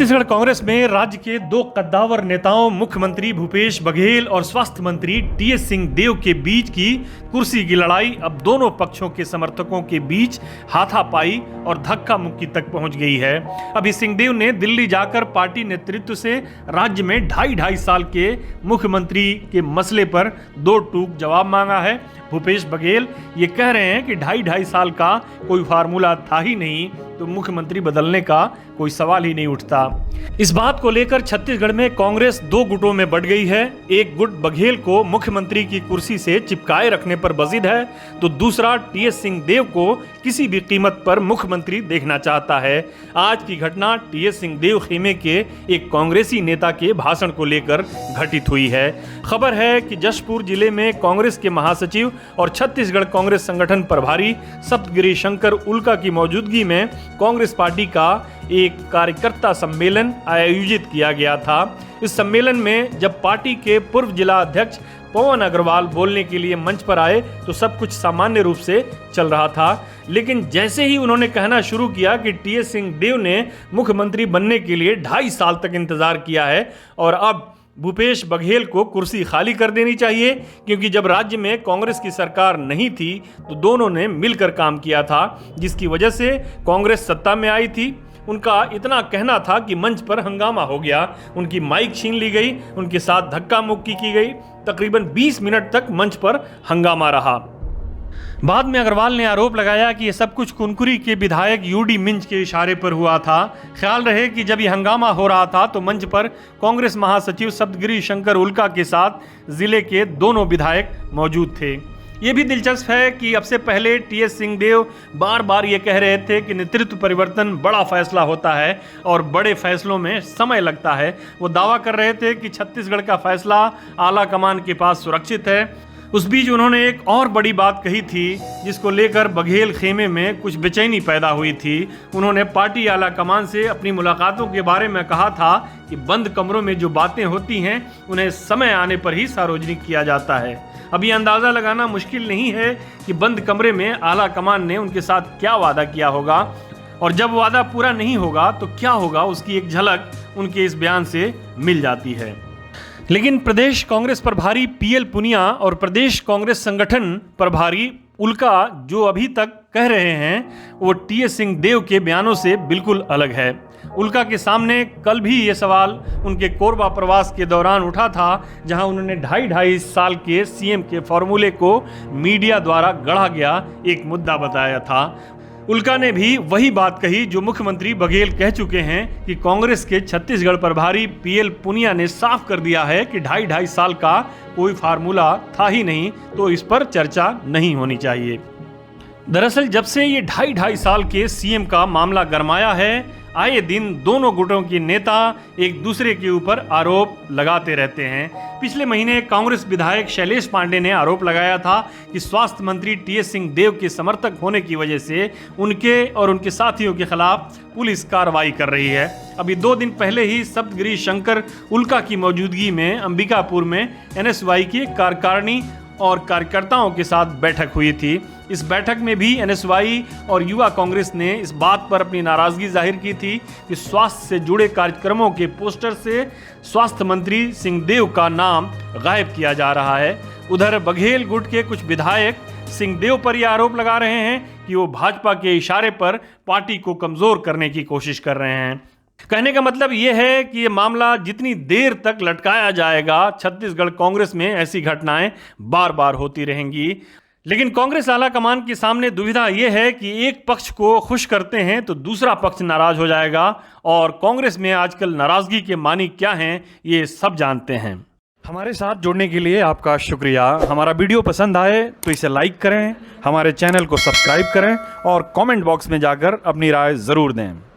छत्तीसगढ़ कांग्रेस में राज्य के दो कद्दावर नेताओं मुख्यमंत्री भूपेश बघेल और स्वास्थ्य मंत्री टीएस सिंहदेव के बीच की कुर्सी की लड़ाई अब दोनों पक्षों के समर्थकों के बीच हाथापाई और धक्का मुक्की तक पहुंच गई है। अभी सिंहदेव ने दिल्ली जाकर पार्टी नेतृत्व से राज्य में ढाई साल के मुख्यमंत्री के मसले पर दो टूक जवाब मांगा है। भूपेश बघेल ये कह रहे हैं कि ढाई साल का कोई फार्मूला था ही नहीं, तो मुख्यमंत्री बदलने का कोई सवाल ही नहीं उठता। इस बात को लेकर छत्तीसगढ़ में कांग्रेस दो गुटों में बढ़ गई है। एक गुट बघेल को मुख्यमंत्री की कुर्सी से चिपकाए रखने पर बजिद है, तो दूसरा टीएस सिंहदेव को किसी भी कीमत पर मुख्यमंत्री देखना चाहता है। आज की घटना टीएस सिंहदेव खेमे के एक कांग्रेसी नेता के भाषण को लेकर घटित हुई है। खबर है कि जशपुर जिले में कांग्रेस के महासचिव और छत्तीसगढ़ कांग्रेस संगठन प्रभारी सप्तगिरी शंकर उल्का की मौजूदगी में कांग्रेस पार्टी का एक कार्यकर्ता सम्मेलन आयोजित किया गया था। इस सम्मेलन में जब पार्टी के पूर्व जिला अध्यक्ष पवन अग्रवाल बोलने के लिए मंच पर आए तो सब कुछ सामान्य रूप से चल रहा था, लेकिन जैसे ही उन्होंने कहना शुरू किया कि टीएस सिंहदेव ने मुख्यमंत्री बनने के लिए 2.5 साल तक इंतजार किया है और अब भूपेश बघेल को कुर्सी खाली कर देनी चाहिए, क्योंकि जब राज्य में कांग्रेस की सरकार नहीं थी तो दोनों ने मिलकर काम किया था, जिसकी वजह से कांग्रेस सत्ता में आई थी। उनका इतना कहना था कि मंच पर हंगामा हो गया, उनकी माइक छीन ली गई, उनके साथ धक्का मुक्की की गई। तकरीबन 20 मिनट तक मंच पर हंगामा रहा। बाद में अग्रवाल ने आरोप लगाया कि यह सब कुछ कुनकुरी के विधायक यूडी मिंज के इशारे पर हुआ था। ख्याल रहे कि जब यह हंगामा हो रहा था तो मंच पर कांग्रेस महासचिव सप्तगिरी शंकर उल्का के साथ जिले के दोनों विधायक मौजूद थे। ये भी दिलचस्प है कि अब से पहले टीएस सिंहदेव बार बार ये कह रहे थे कि नेतृत्व परिवर्तन बड़ा फैसला होता है और बड़े फैसलों में समय लगता है। वो दावा कर रहे थे कि छत्तीसगढ़ का फैसला आला कमान के पास सुरक्षित है। उस बीच उन्होंने एक और बड़ी बात कही थी जिसको लेकर बघेल खेमे में कुछ बेचैनी पैदा हुई थी। उन्होंने पार्टी आला कमान से अपनी मुलाकातों के बारे में कहा था कि बंद कमरों में जो बातें होती हैं उन्हें समय आने पर ही सार्वजनिक किया जाता है। अब ये अंदाज़ा लगाना मुश्किल नहीं है कि बंद कमरे में आला कमान ने उनके साथ क्या वादा किया होगा और जब वादा पूरा नहीं होगा तो क्या होगा, उसकी एक झलक उनके इस बयान से मिल जाती है। लेकिन प्रदेश कांग्रेस प्रभारी पीएल पुनिया और प्रदेश कांग्रेस संगठन प्रभारी उल्का जो अभी तक कह रहे हैं वो टीएस सिंहदेव के बयानों से बिल्कुल अलग है। उल्का के सामने कल भी ये सवाल उनके कोरबा प्रवास के दौरान उठा था, जहां उन्होंने 2.5 साल के सीएम के फॉर्मूले को मीडिया द्वारा गढ़ा गया एक मुद्दा बताया था। उल्का ने भी वही बात कही जो मुख्यमंत्री बघेल कह चुके हैं कि कांग्रेस के छत्तीसगढ़ प्रभारी पीएल पुनिया ने साफ कर दिया है कि 2.5 साल का कोई फार्मूला था ही नहीं, तो इस पर चर्चा नहीं होनी चाहिए। दरअसल जब से ये 2.5 साल के सीएम का मामला गरमाया है, आए दिन दोनों गुटों के नेता एक दूसरे के ऊपर आरोप लगाते रहते हैं। पिछले महीने कांग्रेस विधायक शैलेश पांडे ने आरोप लगाया था कि स्वास्थ्य मंत्री टीएस सिंहदेव के समर्थक होने की वजह से उनके और उनके साथियों के खिलाफ पुलिस कार्रवाई कर रही है। अभी 2 दिन पहले ही सप्तगिरी शंकर उल्का की मौजूदगी में अंबिकापुर में एनएसवाई की कार्यकारिणी और कार्यकर्ताओं के साथ बैठक हुई थी। इस बैठक में भी एनएसवाई और युवा कांग्रेस ने इस बात पर अपनी नाराजगी जाहिर की थी कि स्वास्थ्य से जुड़े कार्यक्रमों के पोस्टर से स्वास्थ्य मंत्री सिंहदेव का नाम गायब किया जा रहा है। उधर बघेल गुट के कुछ विधायक सिंहदेव पर यह आरोप लगा रहे हैं कि वो भाजपा के इशारे पर पार्टी को कमजोर करने की कोशिश कर रहे हैं। कहने का मतलब यह है कि ये मामला जितनी देर तक लटकाया जाएगा, छत्तीसगढ़ कांग्रेस में ऐसी घटनाएं बार बार होती रहेंगी। लेकिन कांग्रेस आला कमान के सामने दुविधा यह है कि एक पक्ष को खुश करते हैं तो दूसरा पक्ष नाराज हो जाएगा, और कांग्रेस में आजकल नाराजगी के मानी क्या हैं ये सब जानते हैं। हमारे साथ जुड़ने के लिए आपका शुक्रिया। हमारा वीडियो पसंद आए तो इसे लाइक करें, हमारे चैनल को सब्सक्राइब करें और कमेंट बॉक्स में जाकर अपनी राय ज़रूर दें।